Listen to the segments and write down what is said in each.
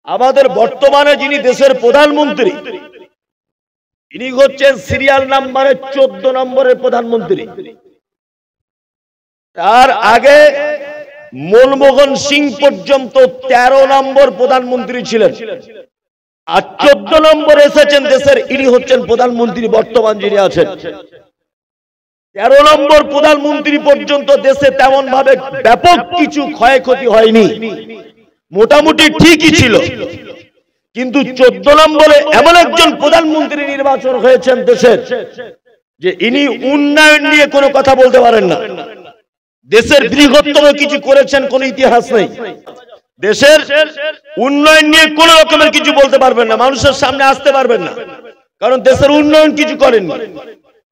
আমাদের বর্তমানে যিনি দেশের প্রধানমন্ত্রী, ইনি হচ্ছেন সিরিয়াল নাম্বারে 14 নম্বরের প্রধানমন্ত্রী। তার আগে মনমোহন সিং পর্যন্ত 13 নম্বর প্রধানমন্ত্রী ছিলেন, আর 14 নম্বর এসেছেন দেশের, ইনি হচ্ছেন প্রধানমন্ত্রী বর্তমান যিনি আছেন। 13 নম্বর প্রধানমন্ত্রী পর্যন্ত দেশে তেমন ভাবে ব্যাপক কিছু ক্ষয়ক্ষতি হয়নি, মোটামুটি ঠিকই ছিল। কিন্তু 14 নম্বরে এমন একজন প্রধানমন্ত্রী নির্বাচন হয়েছেন দেশের, যে ইনি উন্নয়ন নিয়ে কোনো কথা বলতে পারেন না। দেশের বৃহত্তম কিছু করেছেন কোন ইতিহাস নেই। দেশের উন্নয়ন নিয়ে কোন রকমের কিছু বলতে পারবেন না, মানুষের সামনে আসতে পারবেন না, কারণ দেশের উন্নয়ন কিছু করেননি।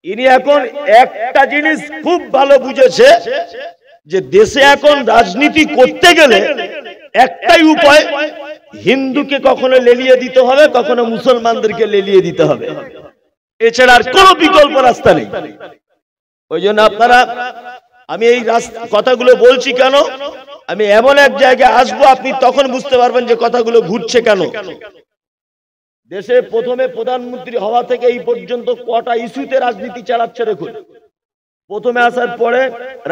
ইনি এখন একটা জিনিস খুব ভালো বুঝেছে, যে দেশে এখন রাজনীতি করতে গেলে একটাই উপায়, হিন্দুকে কখনো লেলিয়ে দিতে হবে, কখনো মুসলমানদেরকে লেলিয়ে দিতে হবে, এছাড়া আর কোনো বিকল্প রাস্তা নেই। ওই জন্য আপনারা, আমি এই কথাগুলো বলছি কেন, আমি এমন এক জায়গায় আসবো, আপনি তখন বুঝতে পারবেন যে কথাগুলো ঘুরছে কেন। দেশে প্রথমে প্রধানমন্ত্রী হওয়া থেকে এই পর্যন্ত কটা ইস্যুতে রাজনীতি চালাচ্ছে দেখুন। প্রথমে আসার পরে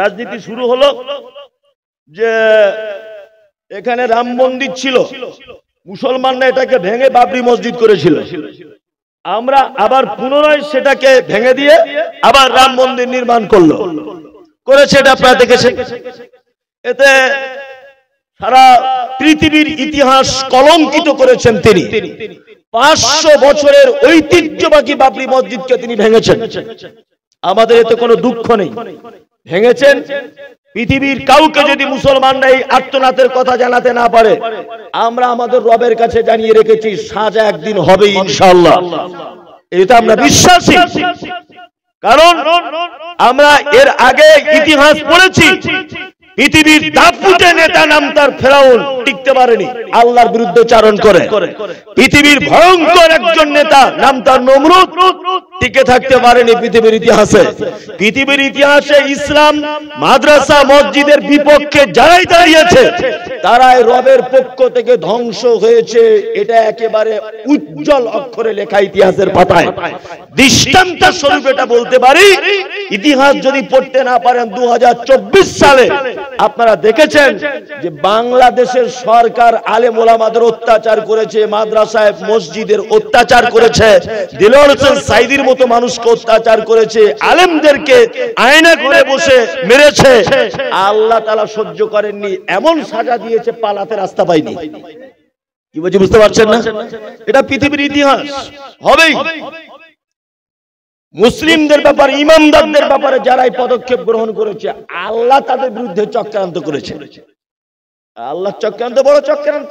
রাজনীতি শুরু হলো যে এখানে রাম মন্দির ছিল, মুসলমানরা এটাকে ভেঙে বাবরি মসজিদ করেছিল, আমরা আবার পুনরায় সেটাকে ভেঙে দিয়ে আবার রাম মন্দির নির্মাণ করেছে, এটা আপনারা দেখেছেন। এতে সারা পৃথিবীর ইতিহাস কলঙ্কিত করেছেন তিনি। 500 বছরের ঐতিহ্যবাহী বাবরি মসজিদকে তিনি ভেঙেছেন। আমাদের এতে কোনো দুঃখ নেই, ভেঙেছেন। পৃথিবীর কাউকে যদি মুসলমানরা এই আর্তনাদের কথা জানাতে না পারে, আমরা আমাদের রবের কাছে জানিয়ে রেখেছি সাজা একদিন হবে ইনশাআল্লাহ, এটা আমরা বিশ্বাসী। কারণ আমরা এর আগে ইতিহাস পড়েছি, পৃথিবীর দাপুটে নেতা নাম তার ফেরাউন টিকতে পারেনি, আল্লাহর বিরুদ্ধে চারণ করে। পৃথিবীর ভয়ঙ্কর একজন নেতা নাম তার নমরুদ টিকে থাকতে পারেনি পৃথিবীর ইতিহাসে। পৃথিবীর ইতিহাসে ইসলাম মাদ্রাসা মসজিদের বিপক্ষে যারাই দাঁড়িয়েছে, তারাই রবের পক্ষ থেকে ধ্বংস হয়েছে, এটা একেবারে উজ্জ্বল অক্ষরে লেখা ইতিহাসের পাতায়। দৃষ্টান্ত স্বরূপ এটা বলতে পারি, ইতিহাস যদি পড়তে না পারেন, 2024 সালে আপনারা দেখেছেন যে বাংলাদেশের সরকার আলেম ওলামাদের অত্যাচার করেছে, মাদ্রাসায় মসজিদের অত্যাচার করেছে, দিলওয়ার হোসেন সাইদির মতো মানুষকে অত্যাচার করেছে, আলেমদেরকে আয়না করে বসে মেরেছে। আল্লাহ তাআলা সহ্য করেননি, এমন সাজা দিয়েছে পালাতে রাস্তা পায়নি। কি বলছি বুঝতে পারছেন না? এটা পৃথিবীর ইতিহাস হবেই। মুসলিমদের ব্যাপারে, ইমানদারদের ব্যাপারে যারা এই পদক্ষেপ গ্রহণ করেছে, আল্লাহ তাদের বিরুদ্ধে চক্রান্ত করেছে। আল্লাহ চক্রান্ত বড় চক্রান্ত।